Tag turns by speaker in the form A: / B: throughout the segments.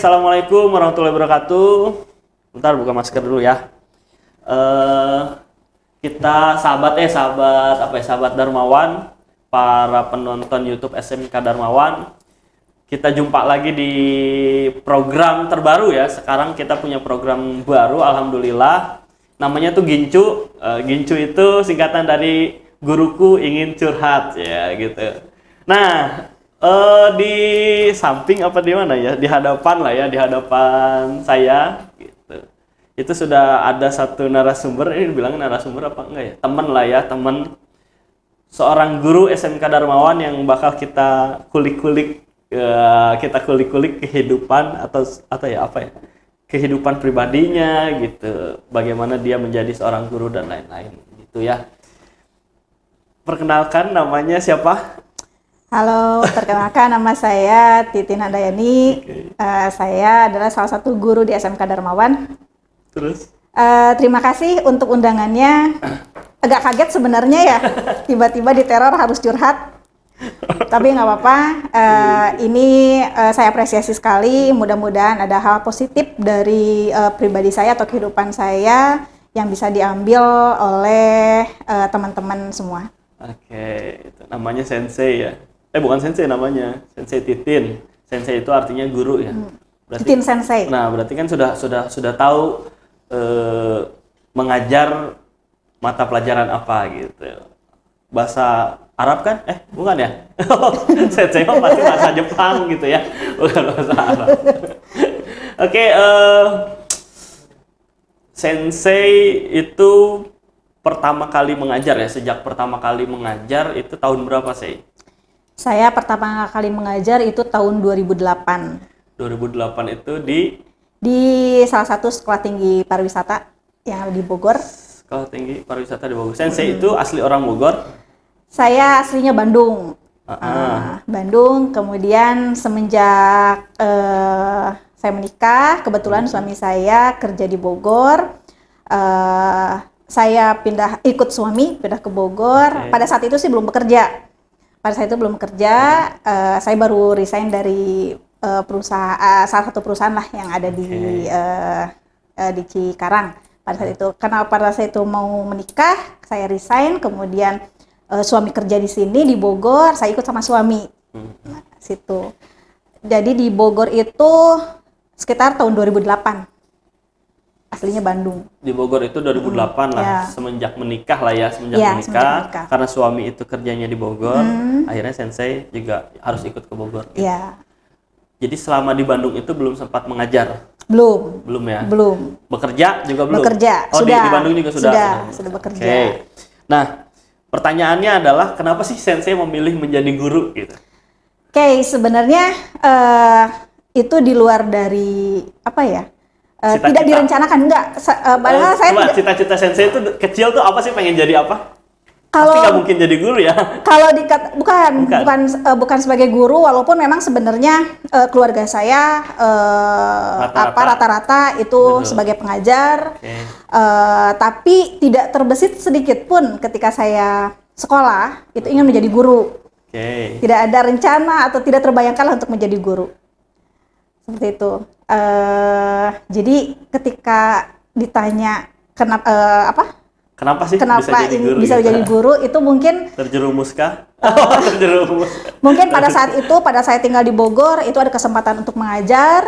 A: Assalamualaikum warahmatullahi wabarakatuh. Bentar buka masker dulu ya. Kita sahabat Darmawan, para penonton YouTube SMK Darmawan. Kita jumpa lagi di program terbaru ya. Sekarang kita punya program baru, alhamdulillah. Namanya tuh Gincu. Gincu itu singkatan dari guruku ingin curhat ya gitu. Nah, di samping apa di mana ya? Di hadapan lah ya, di hadapan saya gitu. Itu sudah ada satu narasumber, ini dibilang narasumber apa enggak ya? Teman lah ya, teman seorang guru SMK Darmawan yang bakal kita kulik-kulik kehidupan atau ya apa ya? Kehidupan pribadinya gitu. Bagaimana dia menjadi seorang guru dan lain-lain gitu ya. Perkenalkan, namanya siapa?
B: Halo, perkenalkan nama saya Titin Handayani. Saya adalah salah satu guru di SMK Darmawan.
A: Terus?
B: Terima kasih untuk undangannya. Agak kaget sebenarnya ya, tiba-tiba diteror harus curhat. Tapi nggak apa-apa. Ini saya apresiasi sekali. Mudah-mudahan ada hal positif dari pribadi saya atau kehidupan saya yang bisa diambil oleh teman-teman semua.
A: Oke, itu namanya sensei ya. Bukan sensei namanya, sensei Titin. Sensei itu artinya guru ya. Berarti,
B: Titin sensei.
A: Nah, berarti kan sudah tahu mengajar mata pelajaran apa gitu. Bahasa Arab kan? Bukan ya? Sensei mah pasti bahasa Jepang gitu ya. Bukan bahasa Arab. Oke, sensei itu pertama kali mengajar ya, sejak pertama kali mengajar itu tahun berapa sih?
B: Saya pertama kali mengajar itu tahun 2008.
A: 2008 itu
B: di salah satu sekolah tinggi pariwisata yang ada di Bogor.
A: Sekolah tinggi pariwisata di Bogor. Sensei itu asli orang Bogor?
B: Saya aslinya Bandung. Bandung, kemudian semenjak saya menikah, kebetulan suami saya kerja di Bogor. Saya ikut suami pindah ke Bogor. Pada saat itu sih belum bekerja. Saya baru resign dari perusahaan, salah satu perusahaan lah yang ada di Cikarang pada saat itu. Karena pada saat itu mau menikah, saya resign, kemudian suami kerja di sini di Bogor, saya ikut sama suami. Nah, situ. Jadi di Bogor itu sekitar tahun 2008. Aslinya Bandung.
A: Di Bogor itu 2008 lah,
B: ya.
A: Semenjak menikah lah ya, semenjak menikah. Karena suami itu kerjanya di Bogor, akhirnya sensei juga harus ikut ke Bogor. Gitu.
B: Ya.
A: Jadi selama di Bandung itu belum sempat mengajar?
B: Belum ya?
A: Belum. Bekerja juga belum?
B: Bekerja,
A: sudah. Di Bandung juga sudah
B: bekerja.
A: Okay. Nah, pertanyaannya adalah kenapa sih sensei memilih menjadi guru gitu?
B: Sebenarnya itu di luar dari apa ya? Tidak direncanakan, enggak. Padahal saya
A: cita-cita sensei itu kecil tuh apa sih, pengen jadi apa?
B: Kalau
A: pasti nggak mungkin jadi guru ya.
B: Kalau bukan sebagai guru, walaupun memang sebenarnya keluarga saya rata-rata itu sebagai pengajar. Tapi tidak terbesit sedikit pun ketika saya sekolah itu ingin menjadi guru. Tidak ada rencana atau tidak terbayangkanlah untuk menjadi guru. Seperti itu. Jadi ketika ditanya kenapa bisa jadi guru itu mungkin
A: terjerumuskah?
B: Mungkin pada saat tinggal di Bogor itu ada kesempatan untuk mengajar,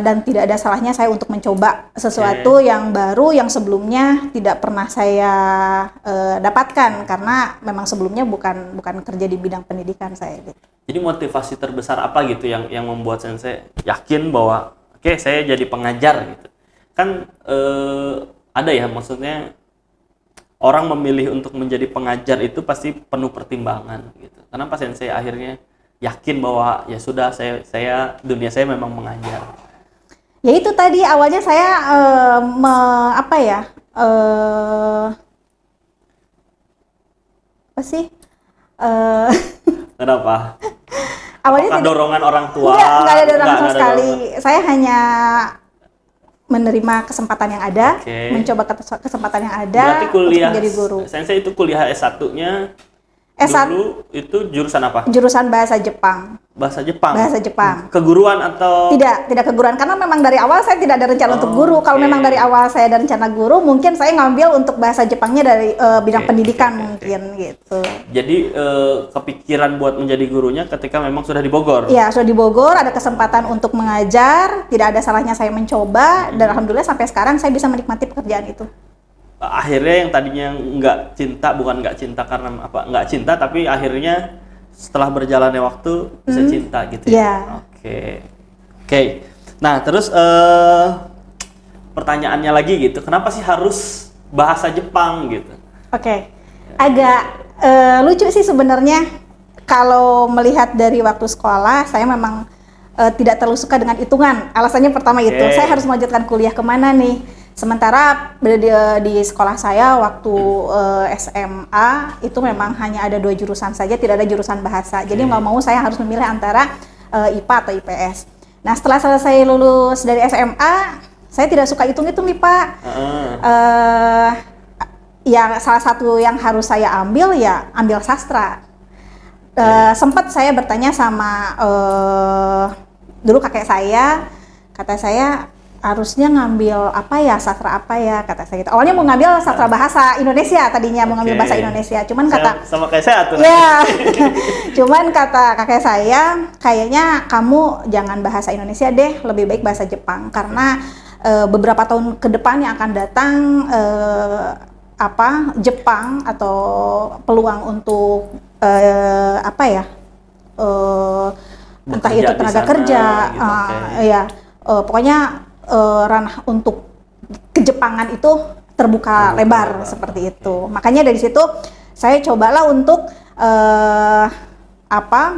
B: dan tidak ada salahnya saya untuk mencoba sesuatu yang baru yang sebelumnya tidak pernah saya dapatkan, karena memang sebelumnya bukan kerja di bidang pendidikan saya gitu.
A: Jadi motivasi terbesar apa gitu yang membuat sensei yakin bahwa saya jadi pengajar gitu? Kan ada ya, maksudnya orang memilih untuk menjadi pengajar itu pasti penuh pertimbangan gitu. Kenapa sensei akhirnya yakin bahwa ya sudah, dunia saya memang mengajar?
B: Ya itu tadi awalnya saya
A: Kenapa?
B: Awalnya
A: dorongan orang tua?
B: Enggak ada dorongan sama sekali. Saya hanya menerima kesempatan yang ada, mencoba kesempatan yang ada.
A: Berarti kuliah
B: menjadi guru.
A: Sensei itu kuliah S1-nya
B: S1
A: dulu itu jurusan apa?
B: Jurusan bahasa Jepang.
A: bahasa Jepang.
B: Bahasa Jepang.
A: Keguruan atau
B: Tidak keguruan karena memang dari awal saya tidak ada rencana untuk guru. Kalau memang dari awal saya ada rencana guru, mungkin saya ngambil untuk bahasa Jepangnya dari bidang pendidikan mungkin gitu.
A: Jadi kepikiran buat menjadi gurunya ketika memang sudah di Bogor.
B: Iya, sudah di Bogor, ada kesempatan untuk mengajar, tidak ada salahnya saya mencoba dan alhamdulillah sampai sekarang saya bisa menikmati pekerjaan itu.
A: Akhirnya yang tadinya nggak cinta karena apa? Nggak cinta tapi akhirnya setelah berjalannya waktu bisa cinta gitu ya.
B: Yeah.
A: Oke. Nah, terus pertanyaannya lagi gitu, kenapa sih harus bahasa Jepang gitu?
B: Oke. Agak lucu sih sebenarnya kalau melihat dari waktu sekolah, saya memang tidak terlalu suka dengan hitungan. Alasannya pertama itu, saya harus melanjutkan kuliah kemana nih? Sementara di sekolah saya waktu SMA itu memang hanya ada 2 jurusan saja, tidak ada jurusan bahasa. Jadi nggak mau saya harus memilih antara IPA atau IPS. Nah setelah selesai lulus dari SMA, saya tidak suka hitung-hitung nih Pak. Ya salah satu yang harus saya ambil ya ambil sastra. Sempat saya bertanya sama dulu kakek saya, kata saya harusnya ngambil apa ya, sastra apa ya, kata saya gitu. Awalnya mau ngambil sastra bahasa Indonesia tadinya, mau ngambil bahasa Indonesia. Cuman kata
A: sama kayak saya tuh.
B: Ya. Cuman kata kakek saya, kayaknya kamu jangan bahasa Indonesia deh, lebih baik bahasa Jepang karena beberapa tahun ke depan yang akan datang Jepang atau peluang untuk entah itu tenaga kerja, pokoknya ranah untuk kejepangan itu terbuka lebar seperti itu. Makanya dari situ saya cobalah untuk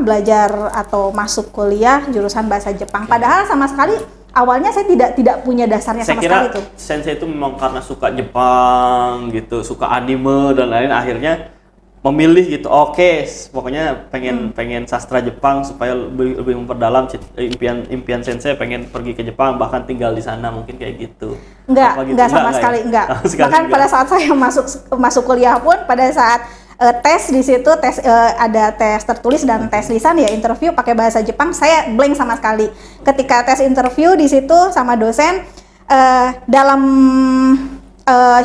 B: belajar atau masuk kuliah jurusan bahasa Jepang. Padahal sama sekali awalnya saya tidak punya dasarnya sama sekali itu.
A: Sensei itu memang karena suka Jepang gitu, suka anime dan lain, akhirnya memilih gitu. Oke, pokoknya pengen sastra Jepang supaya lebih memperdalam impian sensei pengen pergi ke Jepang, bahkan tinggal di sana, mungkin kayak gitu.
B: Enggak sama sekali. Bahkan pada saat saya masuk kuliah pun, pada saat tes di situ ada tes tertulis dan tes lisan ya, interview pakai bahasa Jepang, saya blank sama sekali. Ketika tes interview di situ sama dosen, dalam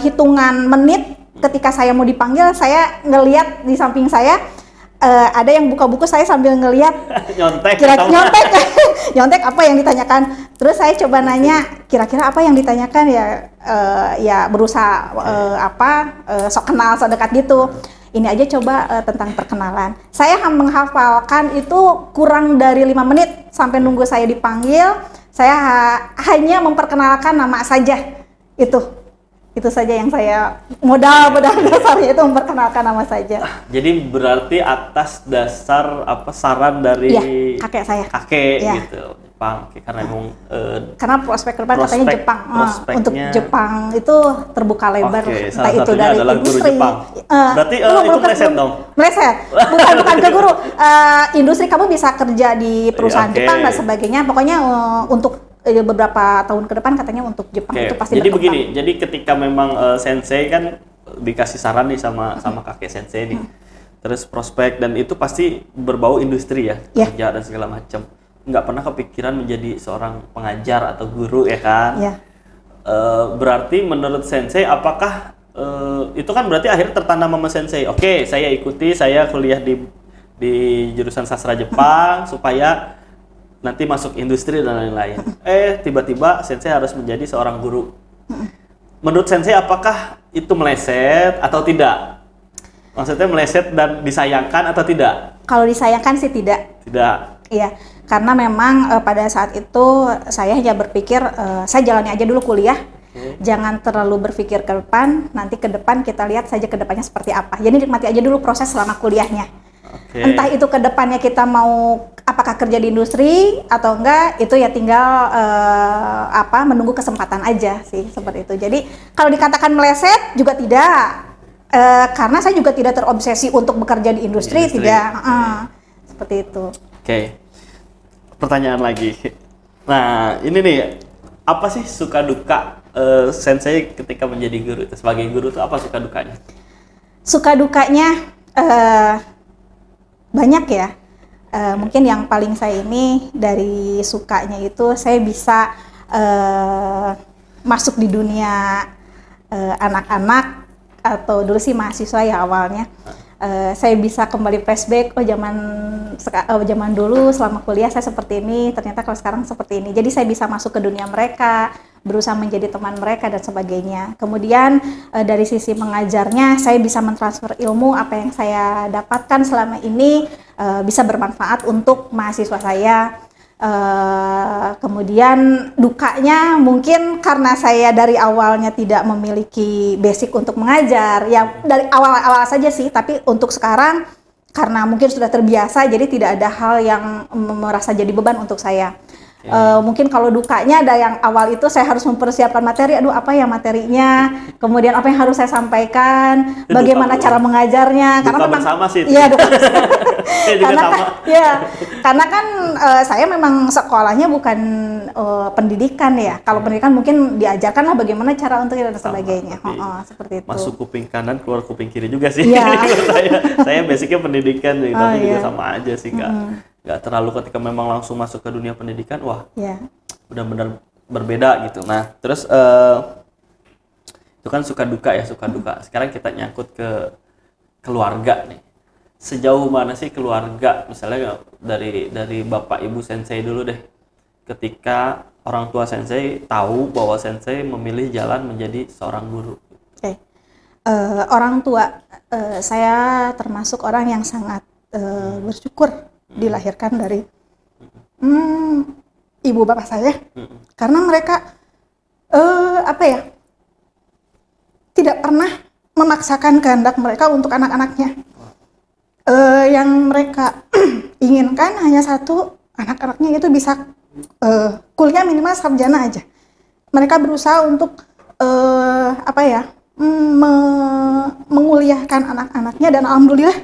B: hitungan menit ketika saya mau dipanggil, saya ngelihat di samping saya ada yang buka buku, saya sambil ngelihat nyontek apa yang ditanyakan. Terus saya coba nanya kira-kira apa yang ditanyakan ya berusaha sok kenal, sok dekat gitu. Ini aja coba tentang perkenalan. Saya menghafalkan itu kurang dari 5 menit sampai nunggu saya dipanggil. Saya hanya memperkenalkan nama saja itu saja yang saya modal dasarnya itu memperkenalkan nama saja.
A: Jadi berarti atas dasar saran dari
B: kakek saya.
A: Gitu Jepang, karena emang
B: karena prospek depan katanya Jepang. Untuk Jepang itu terbuka lebar, entah itu dari industri.
A: Berarti itu meleset dong.
B: Meleset. Bukan ke guru. Industri kamu bisa kerja di perusahaan Jepang dan sebagainya. Pokoknya untuk beberapa tahun ke depan katanya untuk Jepang itu pasti
A: jadi
B: berkembang.
A: Begini, jadi ketika memang sensei kan dikasih saran nih sama kakek sensei nih, terus prospek dan itu pasti berbau industri ya, kerja dan segala macam. Nggak pernah kepikiran menjadi seorang pengajar atau guru ya kan? Berarti menurut sensei apakah itu kan berarti akhirnya tertanam sama sensei. Oke, saya ikuti, saya kuliah di jurusan sastra Jepang supaya nanti masuk industri dan lain-lain. Tiba-tiba sensei harus menjadi seorang guru. Menurut sensei apakah itu meleset atau tidak? Maksudnya meleset dan disayangkan atau tidak?
B: Kalau disayangkan sih tidak.
A: Tidak.
B: Iya, karena memang pada saat itu saya hanya berpikir saya jalani aja dulu kuliah. Jangan terlalu berpikir ke depan, nanti ke depan kita lihat saja ke depannya seperti apa. Jadi nikmati aja dulu proses selama kuliahnya. Entah itu ke depannya kita mau apakah kerja di industri atau enggak, itu ya tinggal menunggu kesempatan aja sih, seperti itu. Jadi kalau dikatakan meleset juga tidak, karena saya juga tidak terobsesi untuk bekerja di industri. Tidak, seperti itu.
A: Oke. Pertanyaan lagi. Nah, ini nih, apa sih suka duka sensei ketika menjadi guru itu? Sebagai guru itu apa suka dukanya?
B: Suka dukanya banyak ya. Mungkin yang paling saya ini dari sukanya itu saya bisa masuk di dunia anak-anak atau dulu sih mahasiswa ya awalnya. Saya bisa kembali flashback, zaman dulu selama kuliah saya seperti ini, ternyata kalau sekarang seperti ini. Jadi saya bisa masuk ke dunia mereka, berusaha menjadi teman mereka dan sebagainya. Kemudian dari sisi mengajarnya, saya bisa mentransfer ilmu apa yang saya dapatkan selama ini bisa bermanfaat untuk mahasiswa saya. Kemudian dukanya mungkin karena saya dari awalnya tidak memiliki basic untuk mengajar, ya dari awal-awal saja sih, tapi untuk sekarang karena mungkin sudah terbiasa, jadi tidak ada hal yang merasa jadi beban untuk saya. Mungkin kalau dukanya ada yang awal itu saya harus mempersiapkan materi, aduh apa ya materinya, kemudian apa yang harus saya sampaikan, bagaimana cara mengajarnya.
A: Duka bersama sih.
B: Iya, duka bersama.
A: Saya juga sama.
B: Karena kan saya memang sekolahnya bukan pendidikan ya. Kalau pendidikan mungkin diajarkan lah bagaimana cara untuk dan sebagainya. Seperti itu.
A: Masuk kuping kanan, keluar kuping kiri juga sih.
B: Iya.
A: saya basicnya pendidikan, tapi juga sama aja sih, nggak terlalu ketika memang langsung masuk ke dunia pendidikan, wah benar-benar berbeda gitu. Nah terus itu kan suka duka. Sekarang kita nyangkut ke keluarga nih. Sejauh mana sih keluarga, misalnya dari bapak ibu sensei dulu deh, ketika orang tua sensei tahu bahwa sensei memilih jalan menjadi seorang guru?
B: Orang tua saya termasuk orang yang sangat bersyukur dilahirkan dari ibu bapak saya, karena mereka tidak pernah memaksakan kehendak mereka untuk anak-anaknya. Yang mereka inginkan hanya satu, anak-anaknya itu bisa kuliah minimal sarjana aja. Mereka berusaha untuk menguliahkan anak-anaknya, dan alhamdulillah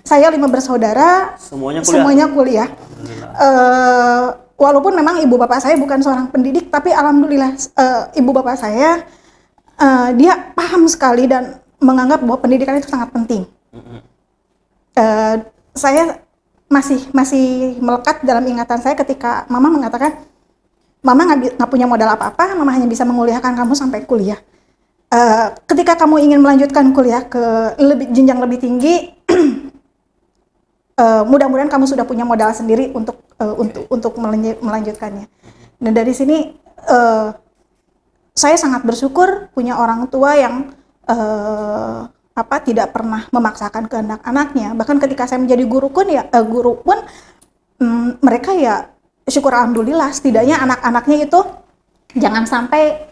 B: saya 5 bersaudara semuanya kuliah. Walaupun memang ibu bapak saya bukan seorang pendidik, tapi alhamdulillah ibu bapak saya dia paham sekali dan menganggap bahwa pendidikan itu sangat penting. Saya masih melekat dalam ingatan saya ketika mama mengatakan, mama nggak punya modal apa-apa, mama hanya bisa menguliahkan kamu sampai kuliah. Ketika kamu ingin melanjutkan kuliah ke jenjang lebih tinggi, mudah-mudahan kamu sudah punya modal sendiri untuk melanjutkannya. Dan dari sini saya sangat bersyukur punya orang tua yang tidak pernah memaksakan kehendak anaknya. Bahkan ketika saya menjadi guru pun mereka ya syukur alhamdulillah, setidaknya anak-anaknya itu jangan sampai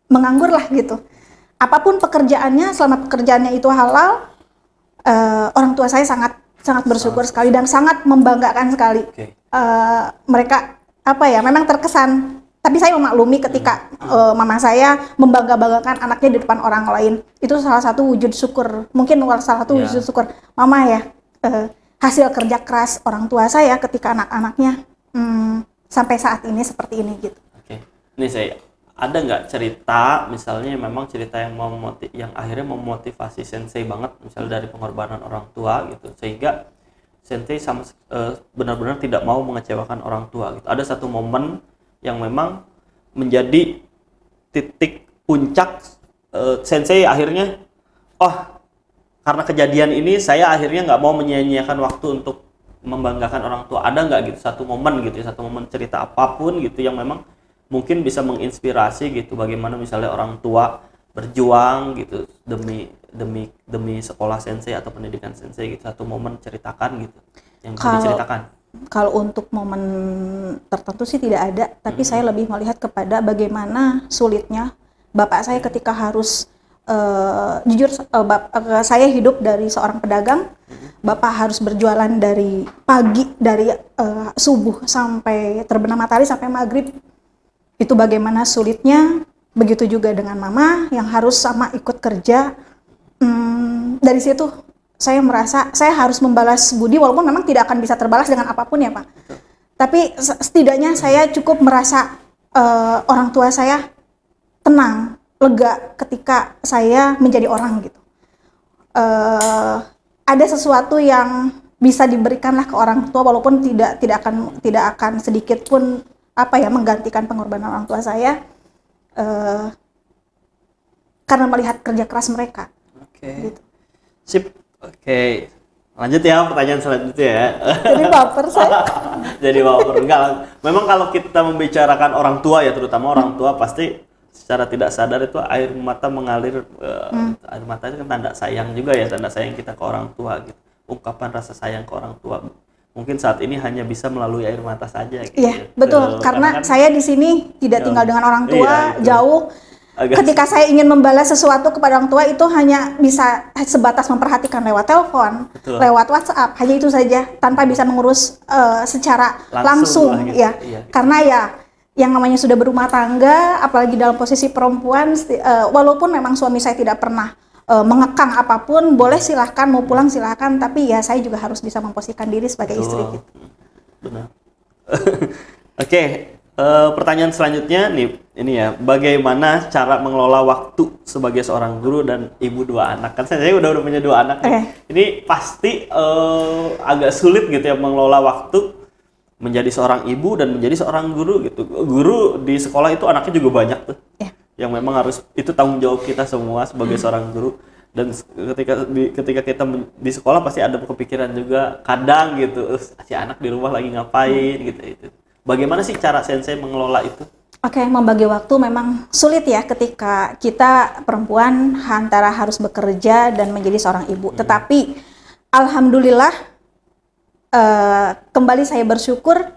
B: menganggur lah gitu. Apapun pekerjaannya, selama pekerjaannya itu halal, orang tua saya sangat bersyukur sekali dan sangat membanggakan sekali. Mereka memang terkesan, tapi saya memaklumi ketika mama saya membangga-banggakan anaknya di depan orang lain. Itu salah satu wujud syukur, mungkin salah satu wujud syukur mama ya, hasil kerja keras orang tua saya ketika anak-anaknya sampai saat ini seperti ini gitu.
A: Ini saya ada nggak cerita, misalnya memang cerita yang yang akhirnya memotivasi sensei banget, misalnya dari pengorbanan orang tua gitu, sehingga sensei benar-benar tidak mau mengecewakan orang tua gitu. Ada satu momen yang memang menjadi titik puncak sensei akhirnya, karena kejadian ini saya akhirnya nggak mau menyia-nyiakan waktu untuk membanggakan orang tua. Ada nggak gitu satu momen cerita apapun gitu yang memang mungkin bisa menginspirasi gitu, bagaimana misalnya orang tua berjuang gitu demi sekolah sensei atau pendidikan sensei gitu, satu momen ceritakan gitu yang bisa diceritakan.
B: Kalau untuk momen tertentu sih tidak ada, tapi saya lebih melihat kepada bagaimana sulitnya bapak saya ketika harus jujur, saya hidup dari seorang pedagang. Bapak harus berjualan dari pagi, dari subuh sampai terbenam matahari sampai maghrib. Itu bagaimana sulitnya. Begitu juga dengan mama yang harus sama ikut kerja. Dari situ saya merasa saya harus membalas budi, walaupun memang tidak akan bisa terbalas dengan apapun ya Pak. Tapi setidaknya saya cukup merasa orang tua saya tenang, lega ketika saya menjadi orang gitu. Ada sesuatu yang bisa diberikanlah ke orang tua, walaupun tidak akan sedikit pun menggantikan pengorbanan orang tua saya, karena melihat kerja keras mereka.
A: Oke.
B: Gitu.
A: Sip. Oke. Lanjut ya pertanyaan selanjutnya ya.
B: Jadi baper saya.
A: Jadi baper enggak. Memang kalau kita membicarakan orang tua ya, terutama orang tua, pasti secara tidak sadar itu air mata mengalir. Air mata itu kan tanda sayang juga ya, tanda sayang kita ke orang tua gitu. Ungkapan rasa sayang ke orang tua mungkin saat ini hanya bisa melalui air mata saja gitu.
B: Iya, betul. Karena
A: kan,
B: saya di sini tidak tinggal dengan orang tua,
A: iya,
B: jauh. Ketika saya ingin membalas sesuatu kepada orang tua, itu hanya bisa sebatas memperhatikan lewat telepon, lewat WhatsApp, hanya itu saja, tanpa bisa mengurus secara langsung
A: gitu.
B: ya. Iya. Karena ya yang namanya sudah berumah tangga, apalagi dalam posisi perempuan, walaupun memang suami saya tidak pernah mengekang apapun, boleh silahkan, mau pulang silahkan, tapi ya saya juga harus bisa memposisikan diri sebagai istri gitu.
A: Benar. Oke, pertanyaan selanjutnya nih, ini ya, bagaimana cara mengelola waktu sebagai seorang guru dan ibu dua anak? Kan saya udah punya dua anak nih. Ini pasti agak sulit gitu ya mengelola waktu menjadi seorang ibu dan menjadi seorang guru gitu. Guru di sekolah itu anaknya juga banyak tuh. Yang memang harus, itu tanggung jawab kita semua sebagai seorang guru. Dan ketika kita di sekolah pasti ada kepikiran juga kadang gitu, si anak di rumah lagi ngapain gitu. Bagaimana sih cara sensei mengelola itu?
B: Oke, membagi waktu memang sulit ya ketika kita perempuan antara harus bekerja dan menjadi seorang ibu. Tetapi alhamdulillah kembali saya bersyukur,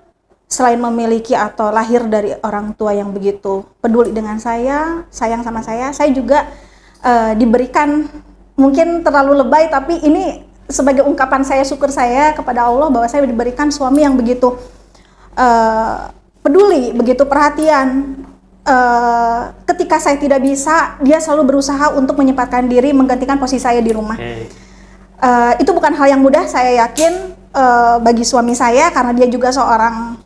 B: selain memiliki atau lahir dari orang tua yang begitu peduli dengan saya, sayang sama saya juga diberikan, mungkin terlalu lebay, tapi ini sebagai ungkapan saya syukur saya kepada Allah bahwa saya diberikan suami yang begitu peduli, begitu perhatian. Ketika saya tidak bisa, dia selalu berusaha untuk menyempatkan diri menggantikan posisi saya di rumah. Itu bukan hal yang mudah, saya yakin, bagi suami saya, karena dia juga seorang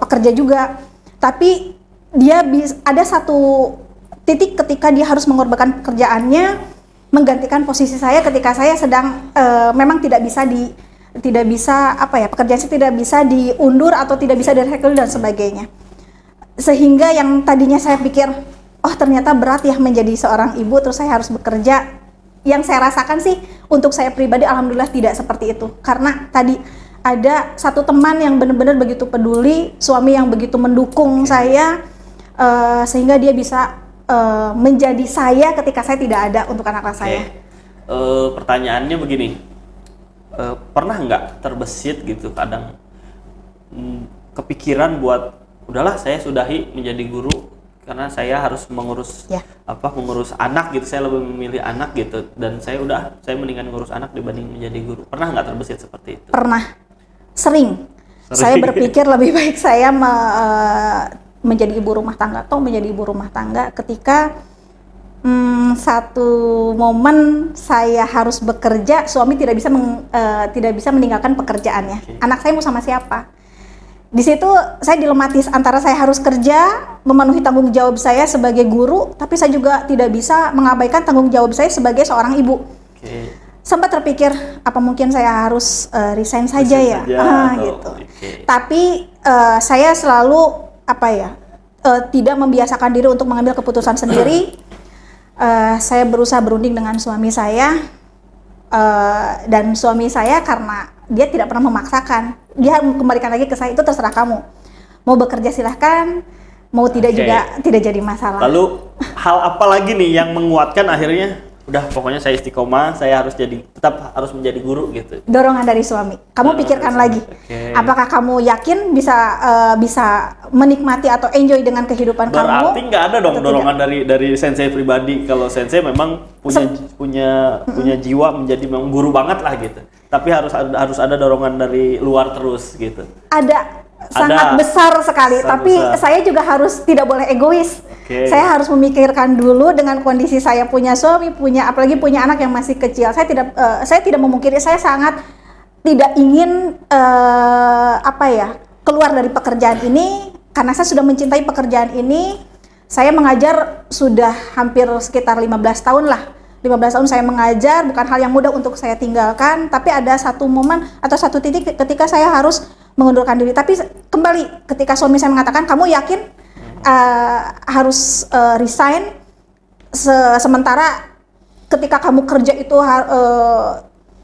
B: pekerja juga, tapi dia ada satu titik ketika dia harus mengorbankan pekerjaannya menggantikan posisi saya ketika saya sedang memang tidak bisa pekerjaan saya tidak bisa diundur atau tidak bisa direkrut dan sebagainya, sehingga yang tadinya saya pikir ternyata berat ya menjadi seorang ibu terus saya harus bekerja. Yang saya rasakan sih untuk saya pribadi alhamdulillah tidak seperti itu, karena tadi ada satu teman yang benar-benar begitu peduli, suami yang begitu mendukung saya, sehingga dia bisa menjadi saya ketika saya tidak ada untuk anak-anak saya.
A: Pertanyaannya begini, pernah nggak terbesit gitu kadang kepikiran buat udahlah saya sudahi menjadi guru karena saya harus mengurus mengurus anak gitu, saya lebih memilih anak gitu, dan saya mendingan ngurus anak dibanding menjadi guru. Pernah nggak terbesit seperti itu?
B: Pernah, sering. Saya berpikir lebih baik saya menjadi ibu rumah tangga atau menjadi ibu rumah tangga ketika satu momen saya harus bekerja, suami tidak bisa meninggalkan pekerjaannya. Anak saya mau sama siapa? Di situ saya dilematis antara saya harus kerja, memenuhi tanggung jawab saya sebagai guru, tapi saya juga tidak bisa mengabaikan tanggung jawab saya sebagai seorang ibu. Sempat terpikir apa mungkin saya harus resign saja ya, gitu. Tapi saya selalu tidak membiasakan diri untuk mengambil keputusan sendiri. Saya berusaha berunding dengan suami saya, dan suami saya karena dia tidak pernah memaksakan, dia kembalikan lagi ke saya, itu terserah kamu, mau bekerja silahkan, mau tidak juga tidak jadi masalah.
A: Lalu hal apa lagi nih yang menguatkan akhirnya udah pokoknya saya istiqomah, saya tetap harus menjadi guru gitu?
B: Dorongan dari suami. Kamu pikirkan lagi, apakah kamu yakin bisa menikmati atau enjoy dengan kehidupan kamu?
A: Berarti nggak ada dong dorongan dari sensei pribadi. Kalau sensei memang punya jiwa menjadi memang guru banget lah gitu. Tapi harus ada dorongan dari luar terus gitu.
B: Ada, sangat besar sekali. Tapi saya juga harus tidak boleh egois. Saya harus memikirkan dulu dengan kondisi saya punya suami, apalagi punya anak yang masih kecil. Saya tidak memungkiri, saya sangat tidak ingin keluar dari pekerjaan ini karena saya sudah mencintai pekerjaan ini. Saya mengajar sudah hampir sekitar 15 tahun lah. 15 tahun saya mengajar, bukan hal yang mudah untuk saya tinggalkan, tapi ada satu momen atau satu titik ketika saya harus mengundurkan diri. Tapi kembali ketika suami saya mengatakan, kamu yakin harus resign, sementara ketika kamu kerja itu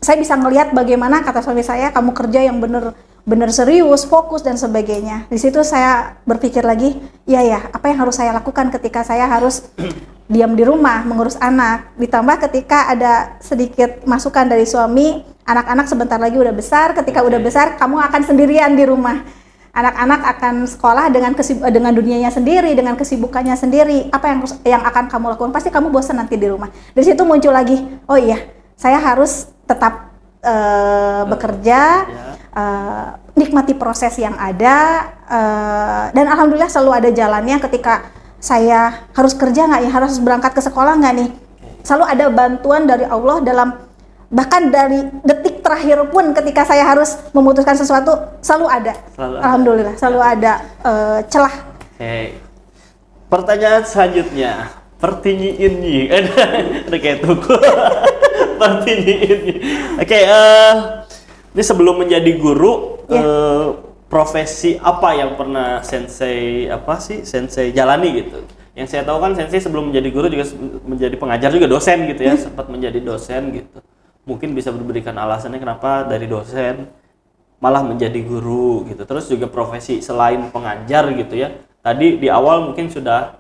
B: saya bisa ngelihat bagaimana, kata suami saya, kamu kerja yang benar serius, fokus dan sebagainya. Di situ saya berpikir lagi, ya, apa yang harus saya lakukan ketika saya harus diam di rumah mengurus anak, ditambah ketika ada sedikit masukan dari suami, anak-anak sebentar lagi udah besar, ketika udah besar kamu akan sendirian di rumah, anak-anak akan sekolah dengan dunianya sendiri, dengan kesibukannya sendiri, apa yang akan kamu lakukan? Pasti kamu bosan nanti di rumah. Dari situ muncul lagi, oh iya, saya harus tetap bekerja, nikmati proses yang ada, dan alhamdulillah selalu ada jalannya. Ketika saya harus kerja nggak ya, harus berangkat ke sekolah nggak nih, selalu ada bantuan dari Allah bahkan dari detik terakhir pun ketika saya harus memutuskan sesuatu selalu ada. Alhamdulillah selalu ada celah.
A: Oke. Pertanyaan selanjutnya, pertinyiin ada kayak tuku. Pertinyiin. Oke, ini sebelum menjadi guru, profesi apa yang pernah sensei jalani gitu? Yang saya tahu kan sensei sebelum menjadi guru juga menjadi pengajar juga, dosen gitu ya, sempat menjadi dosen gitu. Mungkin bisa memberikan alasannya kenapa dari dosen malah menjadi guru gitu. Terus juga profesi selain pengajar gitu ya. Tadi di awal mungkin sudah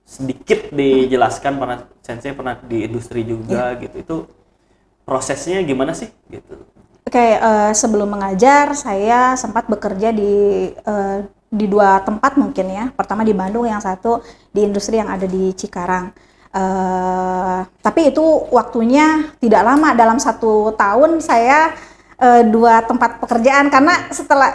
A: sedikit dijelaskan sensei pernah di industri juga gitu. Itu prosesnya gimana sih gitu?
B: Oke, sebelum mengajar saya sempat bekerja di dua tempat mungkin ya. Pertama di Bandung, yang satu di industri yang ada di Cikarang. Tapi itu waktunya tidak lama, dalam 1 tahun saya 2 tempat pekerjaan, karena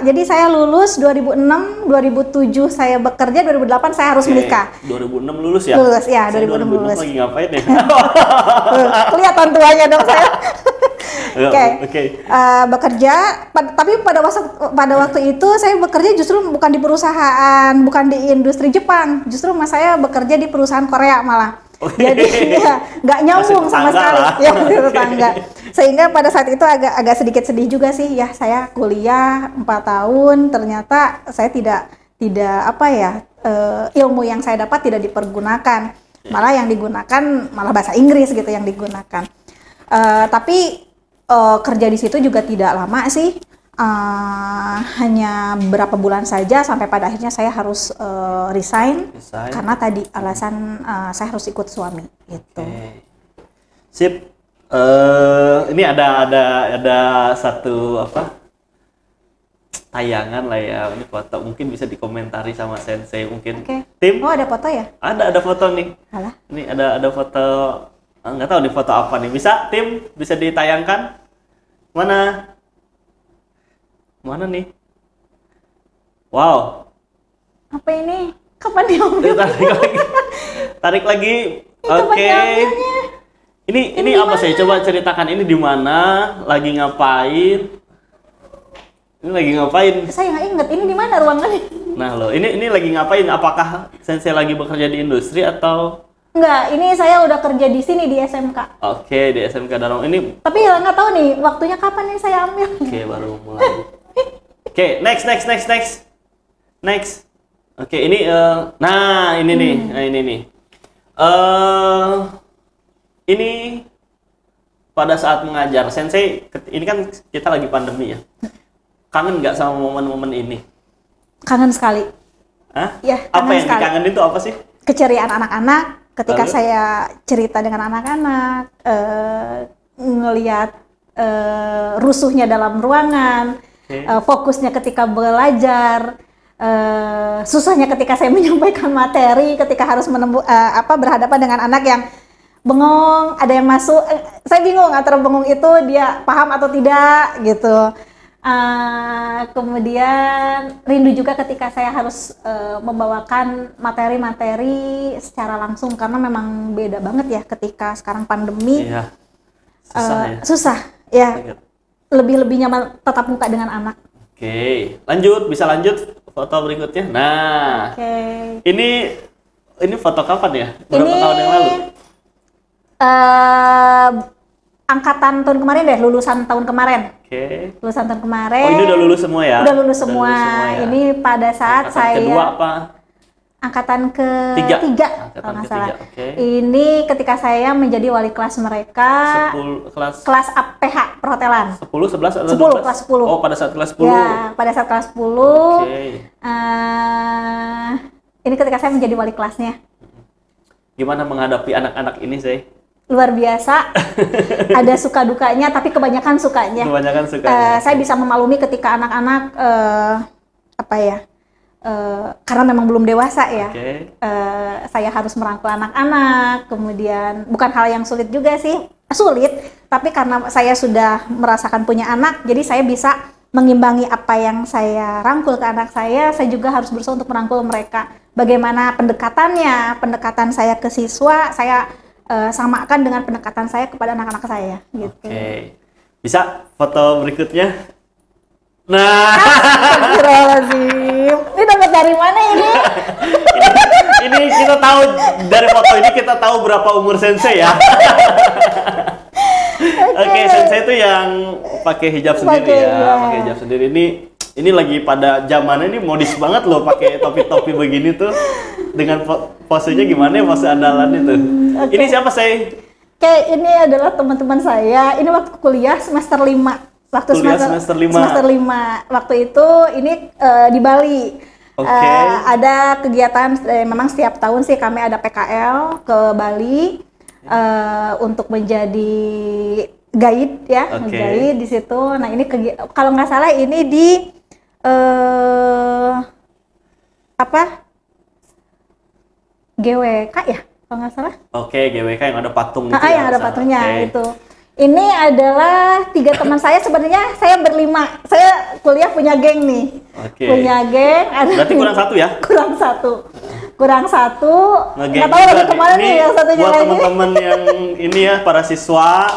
B: jadi saya lulus 2006, 2007 saya bekerja, 2008 saya harus menikah.
A: 2006 lulus ya?
B: Lulus ya, 2006 lulus.
A: Lagi ngapain ya?
B: Kelihatan tuanya dong saya.
A: Oke.
B: Bekerja, tapi pada waktu itu saya bekerja justru bukan di perusahaan, bukan di industri Jepang, justru saya bekerja di perusahaan Korea malah. Jadi ya nggak nyambung sama sekali ya, tetangga. Sehingga pada saat itu agak sedikit sedih juga sih ya, saya kuliah 4 tahun ternyata saya tidak ilmu yang saya dapat tidak dipergunakan, malah yang digunakan malah bahasa Inggris gitu yang digunakan. Tapi kerja di situ juga tidak lama sih, hanya beberapa bulan saja sampai pada akhirnya saya harus resign karena tadi alasan saya harus ikut suami gitu.
A: Sip. Ini ada satu tayangan lah ya, ini foto, mungkin bisa dikomentari sama sensei mungkin. Tim?
B: Oh, ada foto ya?
A: Ada foto nih.
B: Alah.
A: Ini ada foto, nggak tahu nih foto apa nih. Bisa tim bisa ditayangkan? Mana nih? Wow.
B: Apa ini? Kapan diambil?
A: Tarik lagi. Oke. Ini apa sih? Coba ceritakan, ini di mana? Lagi ngapain? Ini lagi ngapain?
B: Saya nggak inget. Ini di mana ruangannya?
A: Nah loh, ini lagi ngapain? Apakah sensei lagi bekerja di industri atau?
B: Enggak, ini saya udah kerja di sini di SMK.
A: Oke, di SMK Darong ini.
B: Tapi nggak tahu nih waktunya kapan nih saya ambil.
A: Oke, baru mulai. Oke, next. Oke, ini ini nih. Nah, ini nih. Ini pada saat mengajar, sensei, ini kan kita lagi pandemi ya. Kangen nggak sama momen-momen ini?
B: Kangen sekali.
A: Hah?
B: Ya,
A: apa yang
B: sekali.
A: dikangenin itu apa sih?
B: Keceriaan anak-anak ketika
A: Lalu?
B: saya cerita dengan anak-anak, ngelihat rusuhnya dalam ruangan, fokusnya ketika belajar, susahnya ketika saya menyampaikan materi, ketika harus berhadapan dengan anak yang bengong, ada yang masuk, saya bingung antara bengong itu dia paham atau tidak gitu. Kemudian rindu juga ketika saya harus membawakan materi-materi secara langsung, karena memang beda banget ya ketika sekarang pandemi.
A: Iya.
B: Susah ya. Lebih nyaman tatap muka dengan anak.
A: Oke, bisa lanjut foto berikutnya. Nah, ini foto kapan ya? Berapa tahun yang lalu?
B: eh angkatan tahun kemarin deh, lulusan tahun kemarin.
A: Oke.
B: Lulusan tahun kemarin.
A: Oh, ini udah lulus semua ya?
B: Udah lulus semua.
A: Ya?
B: Ini pada saat
A: Angkatan
B: saya
A: kedua apa?
B: angkatan
A: Tiga.
B: ketiga
A: Angkatan
B: kalau nggak
A: ketiga,
B: salah.
A: oke.
B: Ini ketika saya menjadi wali kelas mereka
A: 10 kelas
B: kelas APH perhotelan.
A: 10, 11 atau
B: 10,
A: 12?
B: kelas 10.
A: Oh, pada saat kelas 10.
B: Ya, pada saat kelas 10.
A: Oke.
B: Ini ketika saya menjadi wali kelasnya.
A: Gimana menghadapi anak-anak ini, sih?
B: Luar biasa. Ada suka dukanya, tapi kebanyakan sukanya.
A: Kebanyakan suka.
B: Saya bisa memaklumi ketika anak-anak karena memang belum dewasa ya.
A: Oke.
B: Saya harus merangkul anak-anak, kemudian bukan hal yang sulit juga sih, sulit, tapi karena saya sudah merasakan punya anak, jadi saya bisa mengimbangi apa yang saya rangkul ke anak saya juga harus berusaha untuk merangkul mereka. Bagaimana pendekatan saya ke siswa, saya samakan dengan pendekatan saya kepada anak-anak saya, gitu.
A: Oke. Bisa foto berikutnya? Nah,
B: Astagfirullahaladzim. Ini dapat dari mana ini?
A: ini kita tahu dari foto ini kita tahu berapa umur Sensei ya. Oke, Sensei itu yang pakai hijab sendiri ya, pakai hijab sendiri. Ini lagi pada zamannya ini modis banget loh pakai topi-topi begini tuh. Dengan posenya gimana ya, pose andalan itu.
B: Okay.
A: Ini siapa sih?
B: Oke, ini adalah teman-teman saya. Ini waktu kuliah semester 5. Waktu
A: semester 5.
B: Semester 5. Waktu itu ini di Bali.
A: Oke.
B: Ada kegiatan memang setiap tahun sih kami ada PKL ke Bali untuk menjadi guide ya, guide di situ. Nah, ini kalau nggak salah ini di GWK ya, kalau nggak salah.
A: Oke, GWK yang ada patung itu.
B: Yang ada patungnya itu. Ini adalah 3 teman saya, sebenarnya saya berlima. Saya kuliah punya geng nih.
A: Oke.
B: Punya geng.
A: Berarti kurang 1 ya?
B: Kurang satu.
A: Nggak
B: tahu lagi kemana nih yang satunya
A: buat
B: lagi.
A: teman-teman yang ini ya, para siswa.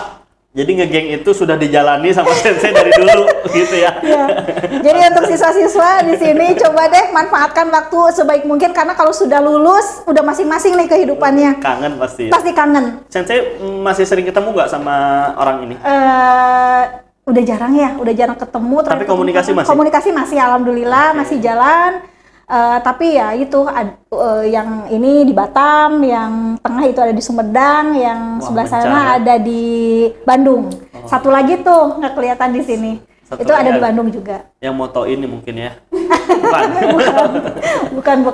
A: Jadi ngegeng itu sudah dijalani sama Sensei dari dulu gitu ya.
B: Ya. Jadi untuk siswa-siswa di sini coba deh manfaatkan waktu sebaik mungkin, karena kalau sudah lulus udah masing-masing nih kehidupannya.
A: Kangen pasti.
B: Pasti kangen.
A: Sensei masih sering ketemu nggak sama orang ini?
B: Udah jarang ketemu.
A: Tapi komunikasi masih?
B: Komunikasi masih, alhamdulillah masih jalan. Tapi ya itu yang ini di Batam, yang tengah itu ada di Sumedang, yang sebelah sana ada di Bandung. Satu lagi tuh nggak kelihatan di sini. Itu ada di Bandung juga.
A: Yang moto ini mungkin ya?
B: Bukan.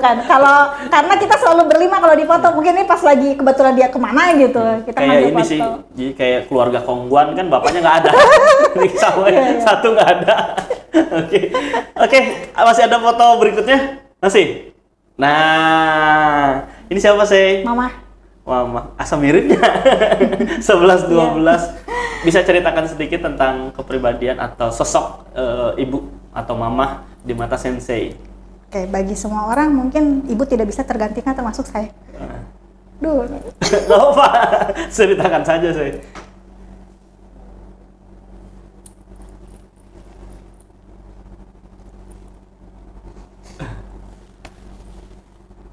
B: Karena kita selalu berlima kalau di foto. Mungkin ini pas lagi kebetulan dia kemana gitu. Kita
A: kayak ini
B: foto.
A: sih, jadi kayak keluarga Kongguan kan bapaknya nggak ada. Sama satu nggak ada. Oke, masih ada foto berikutnya? Masih? Nah, ini siapa sih?
B: Mama.
A: Asa miripnya. 11-12. Bisa ceritakan sedikit tentang kepribadian atau sosok ibu atau mama di mata Sensei?
B: Oke, bagi semua orang mungkin ibu tidak bisa tergantikan, termasuk saya. Duh.
A: Gak apa, ceritakan saja sih.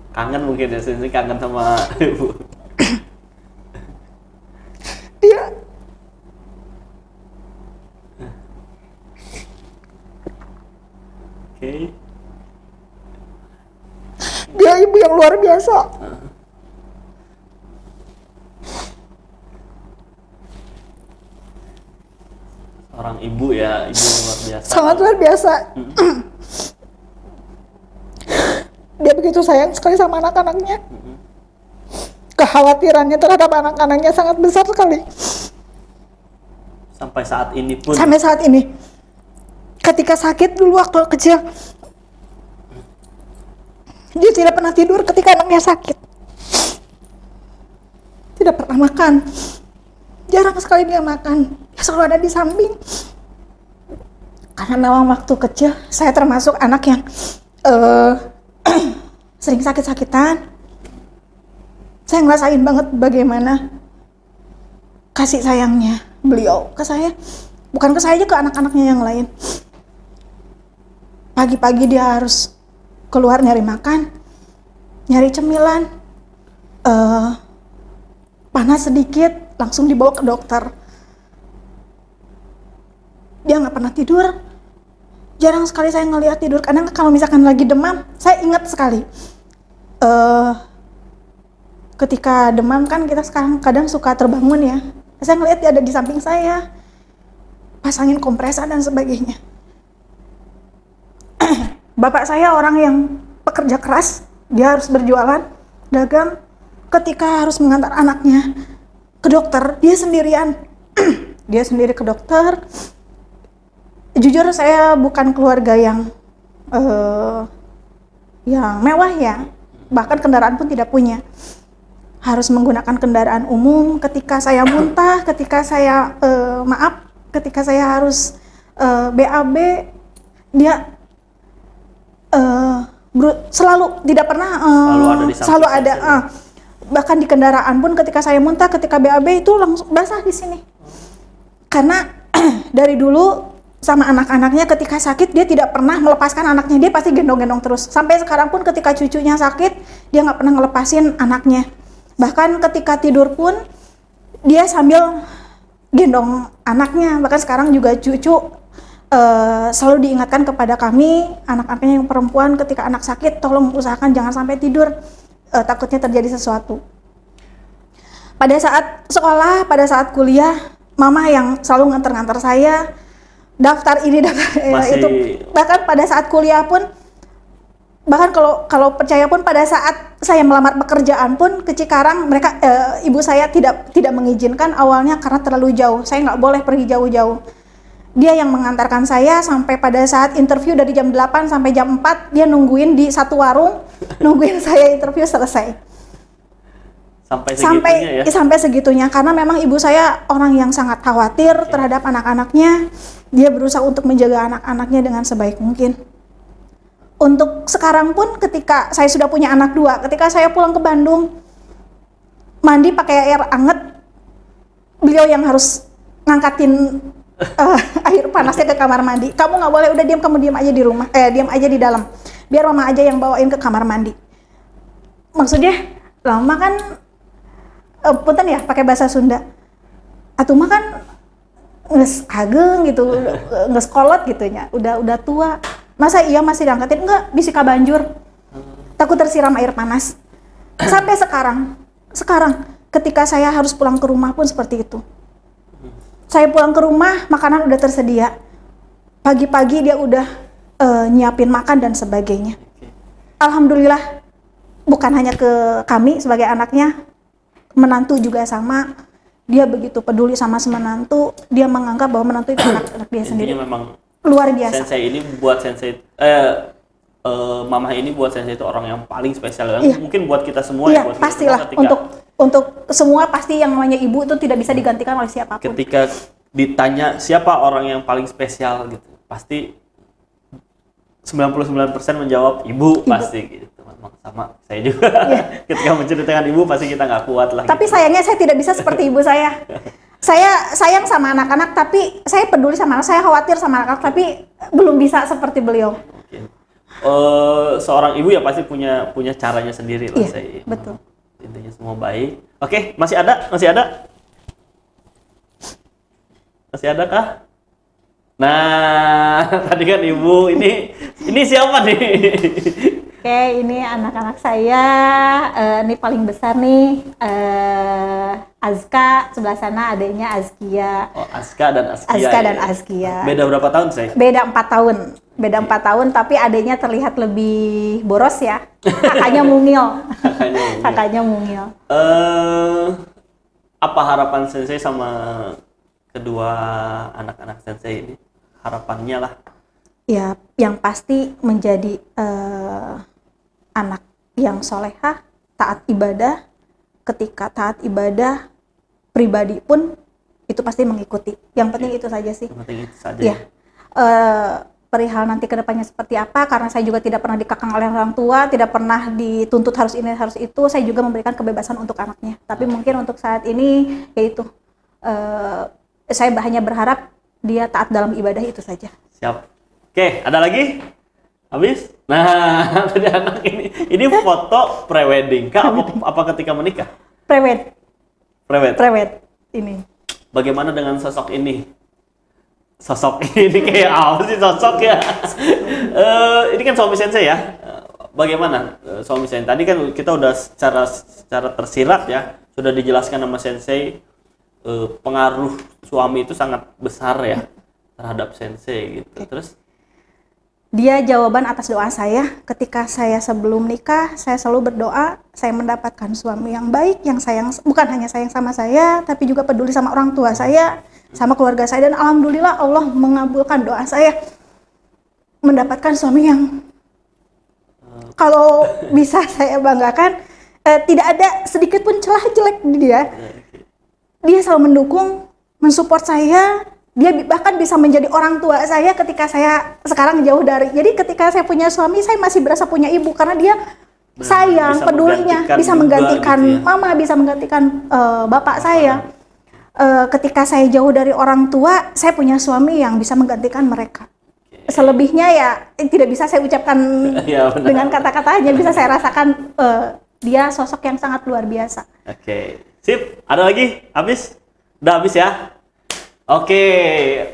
A: Kangen mungkin ya, Sensei kangen sama ibu.
B: Dia ibu yang luar biasa.
A: Orang ibu ya, ibu yang luar biasa.
B: Sangat luar biasa. Dia begitu sayang sekali sama anak-anaknya. Kekhawatirannya terhadap anak-anaknya sangat besar sekali.
A: Sampai saat ini pun.
B: Sampai saat ini. Ketika sakit dulu waktu kecil, dia tidak pernah tidur ketika anaknya sakit. Tidak pernah makan. Jarang sekali dia makan. Dia selalu ada di samping. Karena memang waktu kecil saya termasuk anak yang sering sakit-sakitan. Saya ngerasain banget bagaimana kasih sayangnya beliau ke saya. Bukan ke saya aja, ke anak-anaknya yang lain. Pagi-pagi dia harus keluar nyari makan, nyari cemilan. panas sedikit, langsung dibawa ke dokter. Dia nggak pernah tidur. Jarang sekali saya ngelihat tidur. Kadang kalau misalkan lagi demam, saya ingat sekali. Ketika demam kan kita sekarang kadang suka terbangun ya. Saya ngelihat dia ada di samping saya, pasangin kompresor dan sebagainya. Bapak saya orang yang pekerja keras, dia harus berjualan, dagang. Ketika harus mengantar anaknya ke dokter, dia sendirian. Dia sendiri ke dokter. Jujur saya bukan keluarga yang mewah ya, bahkan kendaraan pun tidak punya. Harus menggunakan kendaraan umum. Ketika saya muntah, ketika saya ketika saya harus BAB, dia selalu tidak pernah selalu ada. Bahkan di kendaraan pun ketika saya muntah, ketika BAB itu langsung basah di sini. Karena dari dulu sama anak-anaknya ketika sakit dia tidak pernah melepaskan anaknya, dia pasti gendong-gendong terus. Sampai sekarang pun ketika cucunya sakit, dia nggak pernah ngelepasin anaknya. Bahkan ketika tidur pun dia sambil gendong anaknya. Bahkan sekarang juga cucu selalu diingatkan kepada kami, anak-anaknya yang perempuan, ketika anak sakit tolong usahakan jangan sampai tidur, takutnya terjadi sesuatu. Pada saat sekolah, pada saat kuliah, mama yang selalu nganter-nganter saya, daftar ini, daftar itu. Bahkan pada saat kuliah pun, bahkan kalau percaya pun pada saat saya melamar pekerjaan pun ke Cikarang, mereka ibu saya tidak mengizinkan awalnya karena terlalu jauh. Saya nggak boleh pergi jauh-jauh. Dia yang mengantarkan saya sampai pada saat interview dari jam 8 sampai jam 4, dia nungguin di satu warung, nungguin saya interview selesai. Sampai segitunya, karena memang ibu saya orang yang sangat khawatir terhadap anak-anaknya. Dia berusaha untuk menjaga anak-anaknya dengan sebaik mungkin. Untuk sekarang pun ketika saya sudah punya anak 2, ketika saya pulang ke Bandung, mandi pakai air anget, beliau yang harus ngangkatin air panasnya ke kamar mandi. Kamu nggak boleh, udah diam, kamu diam aja di rumah, diam aja di dalam. Biar mama aja yang bawain ke kamar mandi. Maksudnya, lama kan, punten ya, pakai bahasa Sunda. Atuh mah kan nges ageng gitu, nges kolot gitunya, udah tua. Masa iya masih diangkatin? Enggak, bisika banjur. Takut tersiram air panas. Sampai sekarang ketika saya harus pulang ke rumah pun seperti itu. Saya pulang ke rumah, makanan udah tersedia. Pagi-pagi dia udah nyiapin makan dan sebagainya. Alhamdulillah, bukan hanya ke kami sebagai anaknya, menantu juga sama. Dia begitu peduli sama menantu, dia menganggap bahwa menantu itu anak dia sendiri.
A: Intinya memang
B: luar biasa.
A: Sensei ini buat sensei, mamah ini buat sensei itu orang yang paling spesial.
B: Iya.
A: Mungkin buat kita semua
B: Iya,
A: ya. Buat
B: pastilah.
A: kita semua
B: Untuk semua pasti yang namanya ibu itu tidak bisa digantikan oleh siapapun.
A: Ketika ditanya siapa orang yang paling spesial gitu, pasti 99% menjawab ibu. Pasti gitu. Sama saya juga.
B: Iya.
A: Ketika menceritakan ibu pasti kita nggak kuat lah.
B: Tapi
A: gitu.
B: sayangnya saya tidak bisa seperti ibu saya. Saya sayang sama anak-anak, tapi saya peduli sama anak, saya khawatir sama anak-anak, tapi belum bisa seperti beliau.
A: Seorang ibu ya pasti punya caranya sendiri lah.
B: Iya,
A: saya.
B: betul.
A: Intinya semua baik. Oke, masih ada? Masih ada kah? Nah, tadi kan ibu, ini siapa nih?
B: Oke, ini anak-anak saya, ini paling besar nih, Azka, sebelah sana adiknya Azkia.
A: Oh, Azka dan Azkia.
B: Azka dan Azkia.
A: Beda berapa tahun, Say?
B: Beda 4 tahun. Beda 4 tahun, tapi adiknya terlihat lebih boros ya. Kakaknya mungil. Kakaknya mungil.
A: Apa harapan Sensei sama kedua anak-anak Sensei ini? Harapannya lah.
B: Ya, yang pasti menjadi anak yang solehah, taat ibadah. Ketika taat ibadah, pribadi pun itu pasti mengikuti. Yang penting itu saja sih.
A: Yang penting itu saja.
B: Ya. Perihal nanti kedepannya seperti apa, karena saya juga tidak pernah dikekang oleh orang tua, tidak pernah dituntut harus ini harus itu, saya juga memberikan kebebasan untuk anaknya. Tapi mungkin untuk saat ini yaitu saya hanya berharap dia taat dalam ibadah itu saja.
A: Siap. Oke, ada lagi? Habis? Nah, tadi anak ini foto pre-wedding kah? Apa ketika menikah?
B: Prewed. Prewed ini.
A: Bagaimana dengan sosok ini? Sosok ini kayak apa sih sosok ya? Ini kan suami sensei ya. Bagaimana suami sensei? Tadi kan kita udah secara tersirat ya, sudah dijelaskan sama sensei pengaruh suami itu sangat besar ya terhadap sensei gitu. Terus
B: dia jawaban atas doa saya ketika saya sebelum nikah. Saya selalu berdoa saya mendapatkan suami yang baik, yang sayang, bukan hanya sayang sama saya tapi juga peduli sama orang tua saya, sama keluarga saya, dan alhamdulillah Allah mengabulkan doa saya mendapatkan suami yang kalau bisa saya banggakan, tidak ada sedikit pun celah jelek di dia. Dia selalu mendukung, mensupport saya. Dia bahkan bisa menjadi orang tua saya ketika saya sekarang jauh dari. Jadi ketika saya punya suami, saya masih berasa punya ibu karena dia sayang, pedulinya, bisa menggantikan
A: gitu ya.
B: mama, bisa menggantikan bapak saya. Ketika saya jauh dari orang tua, saya punya suami yang bisa menggantikan mereka. Selebihnya ya tidak bisa saya ucapkan
A: Ya, benar.
B: dengan kata-kata, hanya bisa saya rasakan dia sosok yang sangat luar biasa.
A: Oke, sip. Ada lagi? Habis? Udah habis ya? Oke.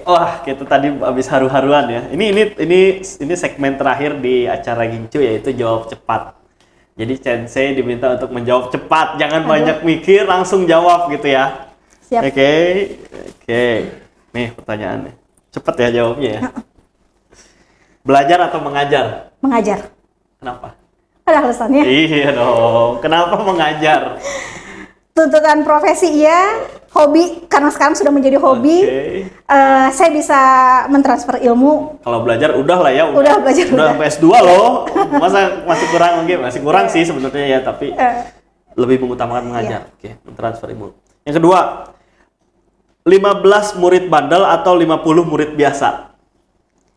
A: Wah, kita tadi habis haru-haruan ya. Ini segmen terakhir di acara Gincu, yaitu jawab cepat. Jadi sensei diminta untuk menjawab cepat, jangan banyak mikir, langsung jawab gitu ya.
B: Siap.
A: Oke. Nih pertanyaannya. Cepat ya jawabnya ya. Belajar atau mengajar?
B: Mengajar.
A: Kenapa?
B: Ada alasannya.
A: Iya dong. Kenapa mengajar?
B: Tuntutan profesi iya, hobi karena sekarang sudah menjadi hobi.
A: Oke.
B: Saya bisa mentransfer ilmu.
A: Kalau belajar udah lah ya.
B: Udah belajar, udah.
A: sampai S2 loh. Masa masih kurang mungkin? Masih kurang sih sebenarnya ya, tapi lebih mengutamakan mengajar. Oke, mentransfer ilmu. Yang kedua, 15 murid bandel atau 50 murid biasa?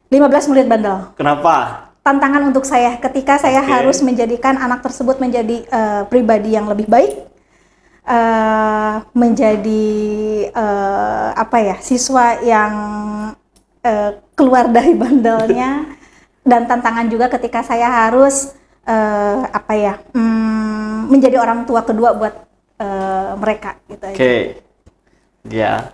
B: 15 murid bandel.
A: Kenapa?
B: Tantangan untuk saya ketika saya
A: Oke.
B: harus menjadikan anak tersebut menjadi pribadi yang lebih baik, menjadi siswa yang keluar dari bandelnya, dan tantangan juga ketika saya harus menjadi orang tua kedua buat mereka gitu aja.
A: Oke. Ya.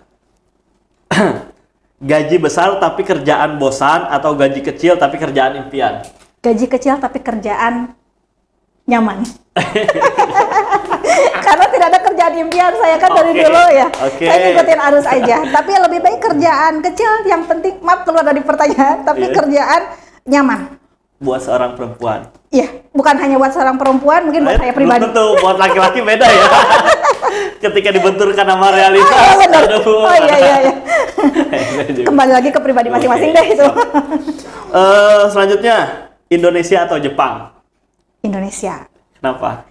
A: Gaji besar tapi kerjaan bosan atau gaji kecil tapi kerjaan impian?
B: Gaji kecil tapi kerjaan nyaman. Karena tidak ada kerjaan impian, saya kan dari
A: Oke.
B: dulu ya.
A: Oke.
B: Saya ngikutin arus aja. Tapi lebih baik kerjaan kecil, yang penting, maaf keluar dari pertanyaan, tapi
A: Iya.
B: kerjaan nyaman.
A: Buat seorang perempuan.
B: Iya, bukan hanya buat seorang perempuan, mungkin buat saya pribadi.
A: Belum tentu, buat laki-laki beda ya. Ketika dibenturkan sama realitas.
B: Oh, benar.
A: aduh.
B: Oh iya. Kembali lagi ke pribadi masing-masing deh itu.
A: Selanjutnya, Indonesia atau Jepang?
B: Indonesia.
A: Kenapa?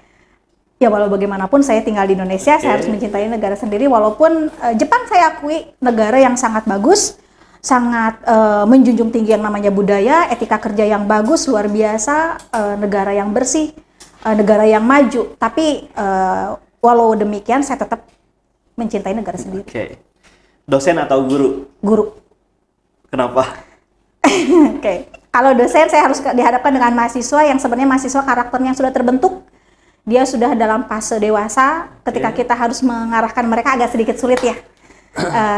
B: Ya walau bagaimanapun saya tinggal di Indonesia, saya harus mencintai negara sendiri. Walaupun Jepang saya akui negara yang sangat bagus, sangat menjunjung tinggi yang namanya budaya, etika kerja yang bagus, luar biasa, negara yang bersih, negara yang maju. Tapi walau demikian saya tetap mencintai negara sendiri.
A: Oke. Dosen atau guru?
B: Guru.
A: Kenapa?
B: Oke. Kalau dosen saya harus dihadapkan dengan mahasiswa yang sebenarnya mahasiswa karakternya sudah terbentuk. Dia sudah dalam fase dewasa. Ketika kita harus mengarahkan mereka agak sedikit sulit ya.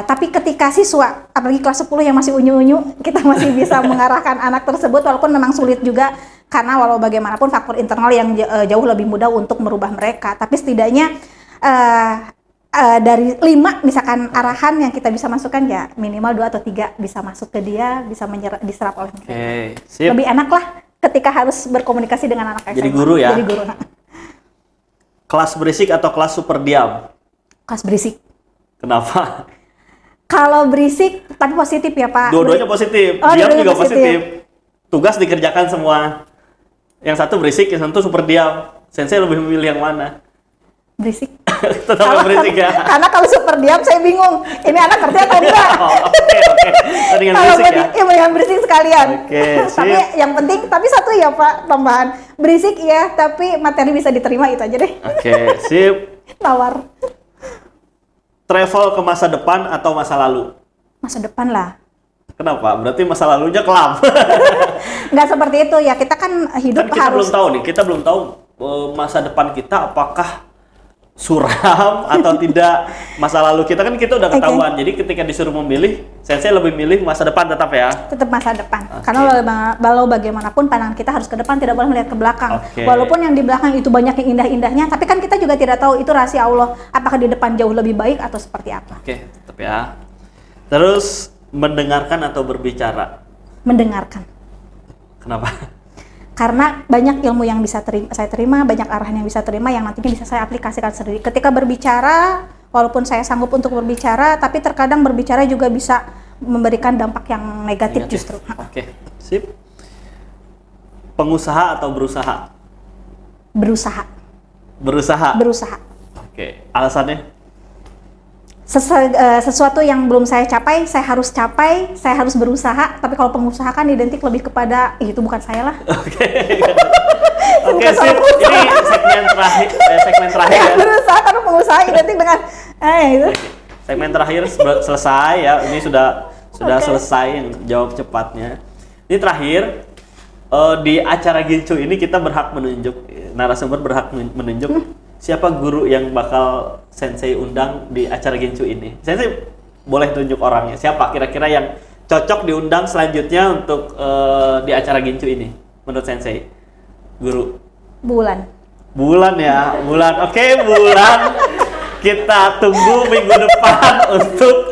B: Tapi ketika siswa, apalagi kelas 10 yang masih unyu-unyu, kita masih bisa mengarahkan anak tersebut, walaupun memang sulit juga, karena walau bagaimanapun faktor internal yang jauh lebih mudah untuk merubah mereka. Tapi setidaknya dari 5 misalkan arahan yang kita bisa masukkan, ya minimal 2 atau 3 bisa masuk ke dia, bisa diserap oleh mereka.
A: Oke, sip.
B: Lebih enak lah ketika harus berkomunikasi dengan anak SMA.
A: Jadi guru ya?
B: Jadi guru.
A: Kelas berisik atau kelas super diam?
B: Kelas berisik.
A: Kenapa?
B: Kalau berisik, tapi positif ya Pak.
A: Dua-duanya positif,
B: Oh,
A: diam
B: dua-duanya
A: juga
B: positif.
A: positif. Tugas dikerjakan semua. Yang satu berisik, yang satu super diam. Sensei lebih memilih yang mana?
B: Berisik.
A: Tetap yang berisik ya?
B: Karena kalau super diam saya bingung. Ini anak ngerti atau enggak?
A: Oke. Dengan
B: Kalau
A: berisik ya?
B: iya, dengan berisik sekalian.
A: Oke,
B: Tapi
A: sip.
B: yang penting, tapi satu ya Pak, tambahan. Berisik ya, tapi materi bisa diterima, itu aja deh.
A: Oke, sip.
B: Tawar.
A: Travel ke masa depan atau masa lalu?
B: Masa depan lah.
A: Kenapa? Berarti masa lalunya kelam.
B: Nggak seperti itu ya, kita kan hidup
A: Kan kita
B: harus...
A: belum tahu nih, kita belum tahu masa depan kita apakah suram atau tidak masa lalu kita, kan kita udah ketahuan. Jadi ketika disuruh memilih, Sensei lebih milih masa depan tetap ya.
B: Tetap masa depan. Karena walau bagaimanapun pandangan kita harus ke depan, tidak boleh melihat ke belakang. Walaupun yang di belakang itu banyak yang indah-indahnya, tapi kan kita juga tidak tahu itu rahasia Allah. Apakah di depan jauh lebih baik atau seperti apa?
A: Tetap ya. Terus mendengarkan atau berbicara?
B: Mendengarkan.
A: Kenapa?
B: Karena banyak ilmu yang bisa saya terima, banyak arahan yang bisa terima yang nantinya bisa saya aplikasikan sendiri. Ketika berbicara, walaupun saya sanggup untuk berbicara, tapi terkadang berbicara juga bisa memberikan dampak yang negatif. Justru.
A: Sip. Pengusaha atau berusaha?
B: Berusaha.
A: Berusaha. Alasannya?
B: Sesuatu yang belum saya capai, saya harus berusaha. Tapi kalau pengusaha kan identik lebih kepada itu bukan saya lah.
A: Sip. Ini segmen terakhir ya.
B: Berusaha, karena pengusaha identik dengan itu.
A: Segmen terakhir selesai ya. Ini sudah selesai yang jawab cepatnya. Ini terakhir, di acara Gincu ini kita narasumber berhak menunjuk siapa guru yang bakal Sensei undang di acara Gincu ini. Sensei boleh tunjuk orangnya. Siapa kira-kira yang cocok diundang selanjutnya untuk di acara Gincu ini menurut Sensei? Guru.
B: Bulan
A: ya. Bulan. Kita tunggu minggu depan untuk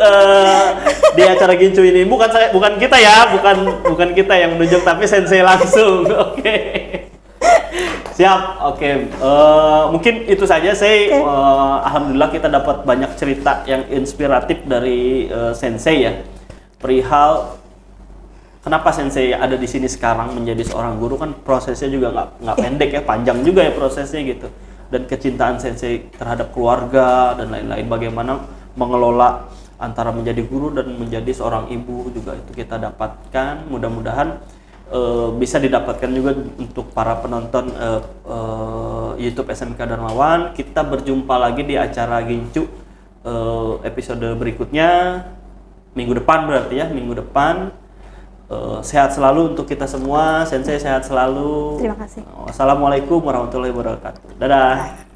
A: di acara Gincu ini. Bukan kita ya, bukan kita yang menunjuk, tapi Sensei langsung. Siap. Mungkin itu saja. Alhamdulillah kita dapat banyak cerita yang inspiratif dari Sensei ya. Perihal kenapa Sensei ada di sini sekarang menjadi seorang guru, kan prosesnya juga nggak pendek ya, panjang juga ya prosesnya gitu. Dan kecintaan Sensei terhadap keluarga dan lain-lain, bagaimana mengelola antara menjadi guru dan menjadi seorang ibu juga itu kita dapatkan. Mudah-mudahan bisa didapatkan juga untuk para penonton YouTube SMK Darmawan. Kita berjumpa lagi di acara Gincu episode berikutnya minggu depan, berarti ya minggu depan. Sehat selalu untuk kita semua. Sensei sehat selalu.
B: Terima kasih.
A: Wassalamualaikum warahmatullahi wabarakatuh. Dadah.